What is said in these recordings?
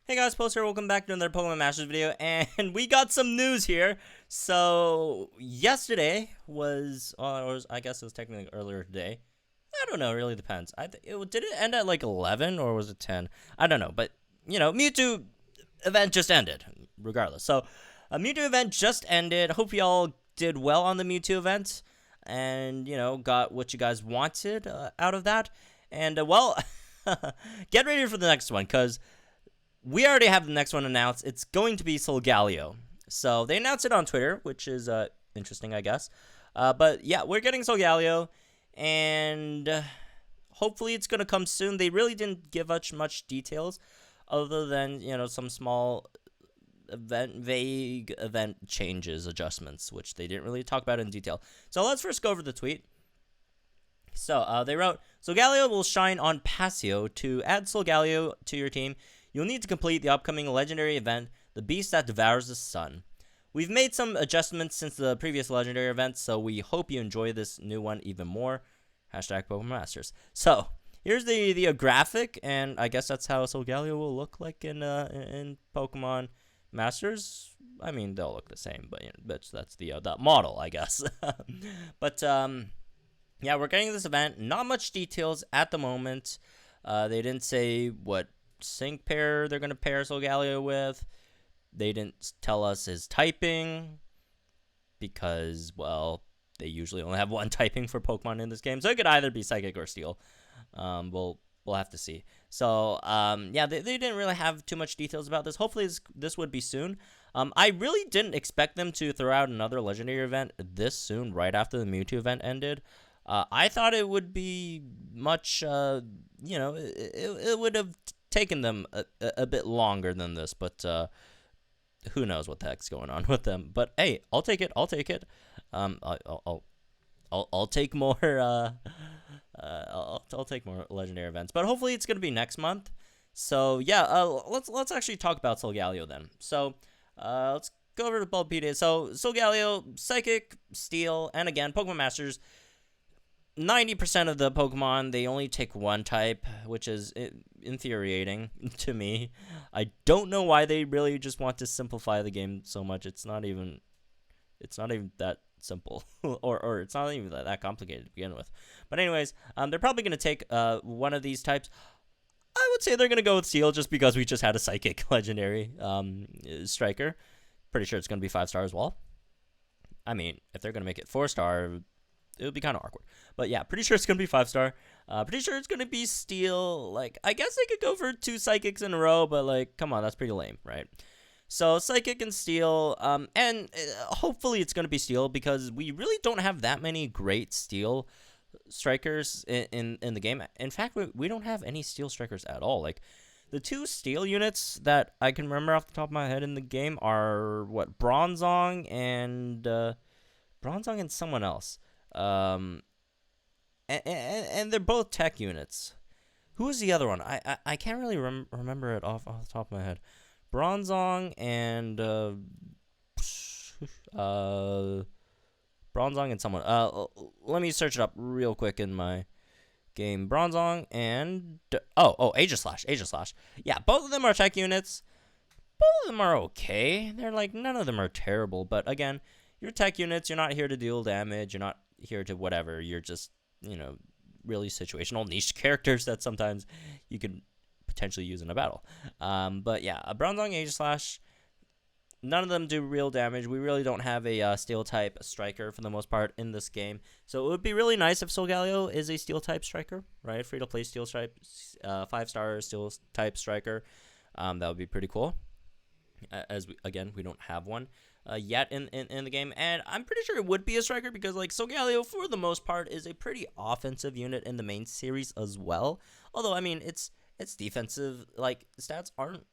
Hey guys, Poster, welcome back to another Pokemon Masters video, and we got some news here. So, yesterday was, or I guess it was technically earlier today. I don't know, it really depends. Did it end at like 11 or was it 10? I don't know, but, Mewtwo event just ended, regardless. So, a Mewtwo event just ended. Hope y'all did well on the Mewtwo event and, got what you guys wanted out of that. And, get ready for the next one, because we already have the next one announced. It's going to be Solgaleo. So they announced it on Twitter, which is interesting, I guess. But yeah, we're getting Solgaleo, and hopefully it's going to come soon. They really didn't give us much details other than, some small vague event changes, adjustments, which they didn't really talk about in detail. So let's first go over the tweet. So they wrote, Solgaleo will shine on Passio. To add Solgaleo to your team, you'll need to complete the upcoming legendary event, The Beast That Devours the Sun. We've made some adjustments since the previous legendary event, so we hope you enjoy this new one even more. Hashtag Pokemon Masters. So, here's the graphic, and I guess that's how Solgaleo will look like in Pokemon Masters. I mean, they'll look the same, but that's the model, I guess. But, yeah, we're getting this event. Not much details at the moment. They didn't say what sync pair they're going to pair Solgaleo with. They didn't tell us his typing because, well, they usually only have one typing for Pokemon in this game, so it could either be Psychic or Steel. We'll have to see. So, yeah, they didn't really have too much details about this. Hopefully this would be soon. I really didn't expect them to throw out another Legendary event this soon, right after the Mewtwo event ended. I thought it would be much, it would have taken them a bit longer than this, but who knows what the heck's going on with them. But hey, I'll take it. I'll take more. I'll take more legendary events, but hopefully it's gonna be next month. So yeah, let's actually talk about Solgaleo then. So let's go over to Bulbapedia. So Solgaleo, Psychic, Steel, and again Pokemon Masters. 90% of the Pokemon, they only take one type, which is infuriating to me. I don't know why they really just want to simplify the game so much. It's not even that simple, or it's not even that complicated to begin with. But anyways, they're probably going to take one of these types. I would say they're going to go with Steel just because we just had a Psychic Legendary Striker. Pretty sure it's going to be 5-star as well. I mean, if they're going to make it 4-star, it would be kind of awkward. But yeah, pretty sure it's going to be 5-star. Pretty sure it's going to be Steel. Like, I guess they could go for 2 Psychics in a row, but like, come on, that's pretty lame, right? So Psychic and Steel, and hopefully it's going to be Steel because we really don't have that many great Steel strikers in the game. In fact, we don't have any Steel strikers at all. Like, the 2 Steel units that I can remember off the top of my head in the game are, what, Bronzong and someone else. And they're both tech units. Who is the other one? I can't really remember it off the top of my head. Bronzong and Bronzong and someone. Let me search it up real quick in my game. Bronzong and Aegislash. Yeah, both of them are tech units. Both of them are okay. They're like, none of them are terrible. But again, you're tech units. You're not here to deal damage. You're not here to whatever. You're just, really situational niche characters that sometimes you can potentially use in a battle. But yeah, a Bronzong, Aegislash, none of them do real damage. We really don't have a Steel type striker for the most part in this game. So it would be really nice if Solgaleo is a Steel type striker, right? Free to play Steel type, 5-star Steel type striker. That would be pretty cool. As we don't have one yet in the game, and I'm pretty sure it would be a striker because like Solgaleo for the most part is a pretty offensive unit in the main series as well. Although I mean its defensive like stats aren't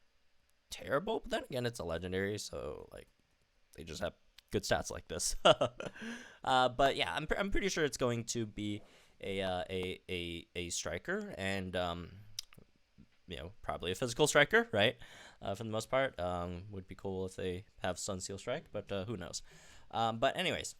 terrible, but then again it's a legendary, so like they just have good stats like this. But yeah, I'm pretty sure it's going to be a striker, and probably a physical striker, right? For the most part, would be cool if they have Sunseal Strike, but who knows? But anyways,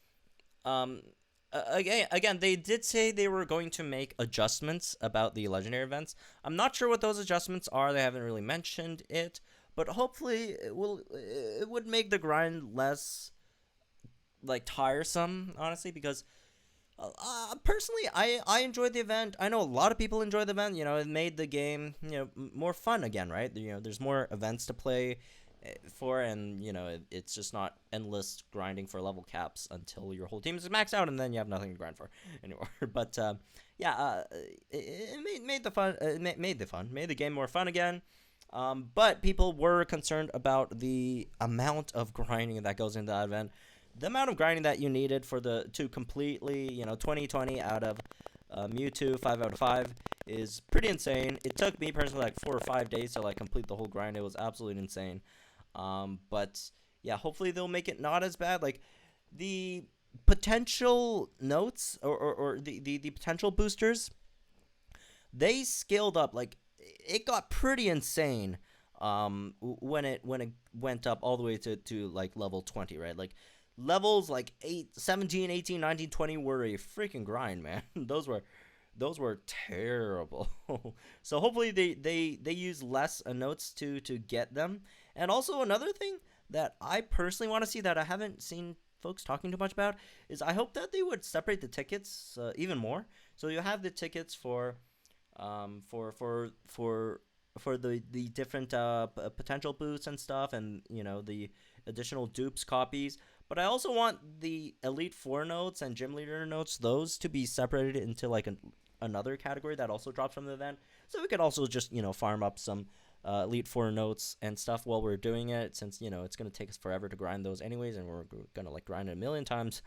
again, they did say they were going to make adjustments about the legendary events. I'm not sure what those adjustments are. They haven't really mentioned it, but hopefully it would make the grind less like tiresome, honestly, because personally, I enjoyed the event. I know a lot of people enjoyed the event. It made the game more fun again, right? There's more events to play for, and it's just not endless grinding for level caps until your whole team is maxed out, and then you have nothing to grind for anymore. But it made the fun. Made the game more fun again. But people were concerned about the amount of grinding that goes into that event. The amount of grinding that you needed to completely, 2020 out of Mewtwo 5 out of 5 is pretty insane. It took me personally like 4 or 5 days to like complete the whole grind. It was absolutely insane. But yeah, hopefully they'll make it not as bad. Like the potential notes or the potential boosters, they scaled up. Like it got pretty insane when it went up all the way to like level 20, right? Like levels like 17, 18, 19, 20 were a freaking grind, man. those were terrible. So hopefully they use less notes to get them. And also another thing that I personally want to see that I haven't seen folks talking too much about is I hope that they would separate the tickets even more. So you have the tickets for the different potential boosts and stuff, and the additional dupes copies. But I also want the Elite Four notes and Gym Leader notes, those to be separated into like another category that also drops from the event. So we could also just farm up some Elite Four notes and stuff while we're doing it, since it's gonna take us forever to grind those anyways, and we're gonna like grind it a million times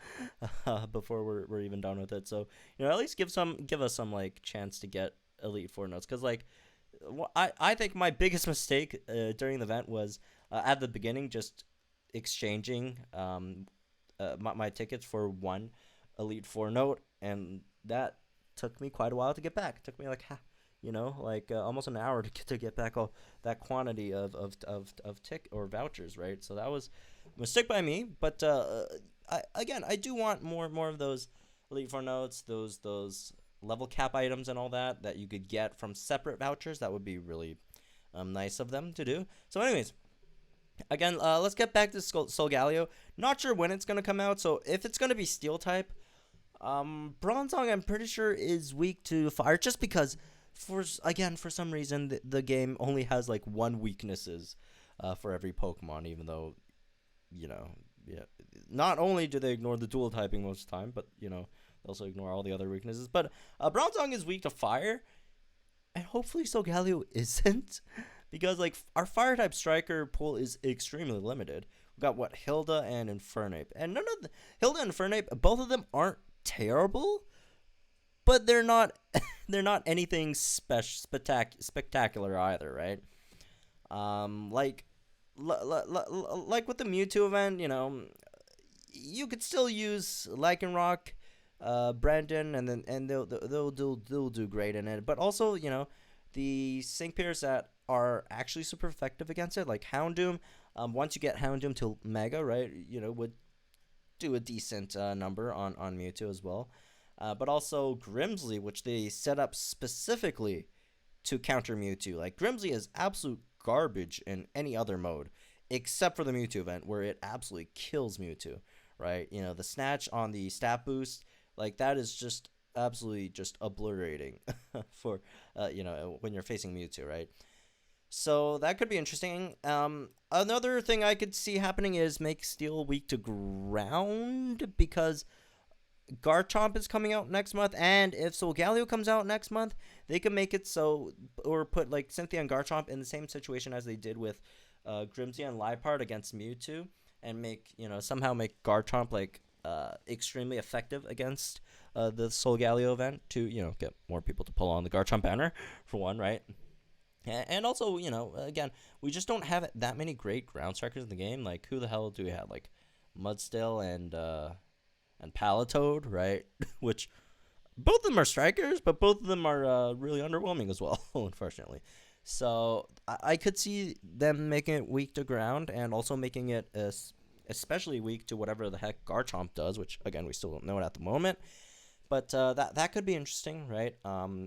before we're even done with it. So at least give us some like chance to get Elite Four notes, because like I think my biggest mistake during the event was at the beginning just exchanging my tickets for one Elite Four note, and that took me quite a while to get back. It took me like almost an hour to get back all that quantity of tick or vouchers, right? So that was a mistake by me. But I do want more of those Elite Four notes, those level cap items and all that you could get from separate vouchers. That would be really nice of them to do. So anyways, again, let's get back to Solgaleo. Not sure when it's going to come out, so if it's going to be Steel type, Bronzong I'm pretty sure is weak to Fire, just because for some reason the game only has like one weaknesses for every Pokemon, even though not only do they ignore the dual typing most of the time, but they also ignore all the other weaknesses. But Bronzong is weak to Fire, and hopefully Solgaleo isn't. Because like our fire type striker pool is extremely limited. We've got Hilda and Infernape, and Hilda and Infernape, both of them aren't terrible, but they're not anything spectacular either, right? Like with the Mewtwo event, you could still use Lycanroc, Brandon, and they'll do great in it. But also the sync pairs that are actually super effective against it, like Houndoom. Once you get Houndoom to Mega, right, would do a decent number on Mewtwo as well. But also Grimsley, which they set up specifically to counter Mewtwo. Like Grimsley is absolute garbage in any other mode, except for the Mewtwo event, where it absolutely kills Mewtwo, right? The Snatch on the stat boost, like that is just absolutely just obliterating for when you're facing Mewtwo, right? So that could be interesting. Another thing I could see happening is make Steel weak to ground, because Garchomp is coming out next month, and if Solgaleo comes out next month, they can make it so, or put like Cynthia and Garchomp in the same situation as they did with Grimsy and Liepard against Mewtwo, and somehow make Garchomp like extremely effective against the Solgaleo event to get more people to pull on the Garchomp banner, for one, right? And also, again, we just don't have that many great ground strikers in the game. Like, who the hell do we have? Like, Mudstill and Palatoad, right? Which, both of them are strikers, but both of them are really underwhelming as well, unfortunately. So, I could see them making it weak to ground, and also making it especially weak to whatever the heck Garchomp does, which, again, we still don't know it at the moment. But that could be interesting, right?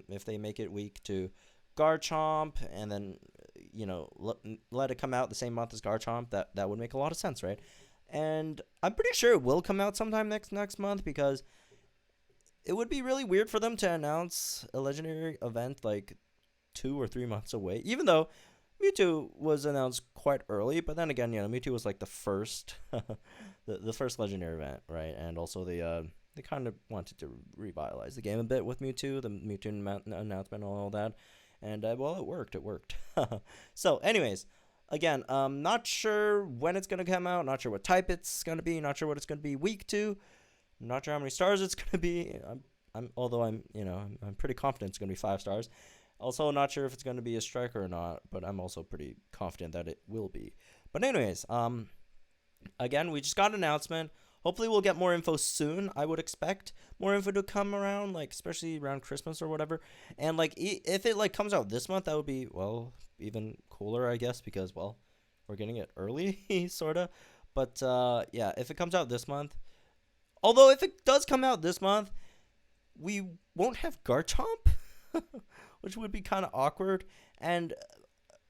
If they make it weak to Garchomp, and then let it come out the same month as Garchomp, that would make a lot of sense, right? And I'm pretty sure it will come out sometime next month, because it would be really weird for them to announce a legendary event like 2 or 3 months away, even though Mewtwo was announced quite early. But then again, Mewtwo was like the first, the first legendary event, right? And also they kind of wanted to revitalize the game a bit with Mewtwo, the Mewtwo announcement and all that. And well, it worked. It worked. So, anyways, again, not sure when it's gonna come out. Not sure what type it's gonna be. Not sure what it's gonna be week 2. Not sure how many stars it's gonna be. Although I'm pretty confident it's gonna be 5 stars. Also, not sure if it's gonna be a striker or not, but I'm also pretty confident that it will be. But anyways, again, we just got an announcement. Hopefully, we'll get more info soon. I would expect more info to come around, like especially around Christmas or whatever. And like, if it like comes out this month, that would be, well, even cooler, I guess, because, well, we're getting it early, sorta. But yeah, if it comes out this month, although if it does come out this month, we won't have Garchomp, which would be kind of awkward. And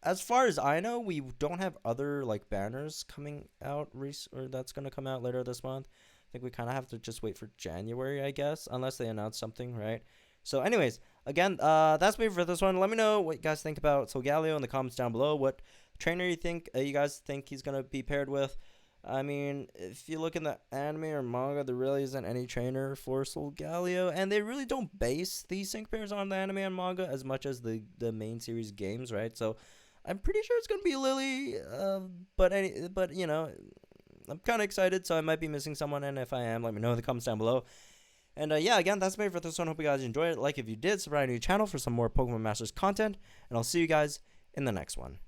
as far as I know, we don't have other like banners coming out or that's gonna come out later this month. I think we kind of have to just wait for January, I guess, unless they announce something, right? So, anyways, again, that's me for this one. Let me know what you guys think about Solgaleo in the comments down below. What trainer you guys think he's gonna be paired with? I mean, if you look in the anime or manga, there really isn't any trainer for Solgaleo, and they really don't base these sync pairs on the anime and manga as much as the main series games, right? So I'm pretty sure it's gonna be Lily, but I'm kind of excited, so I might be missing someone, and if I am, let me know in the comments down below. And yeah, again, that's me for this one. Hope you guys enjoyed it. Like if you did, subscribe to the channel for some more Pokemon Masters content, and I'll see you guys in the next one.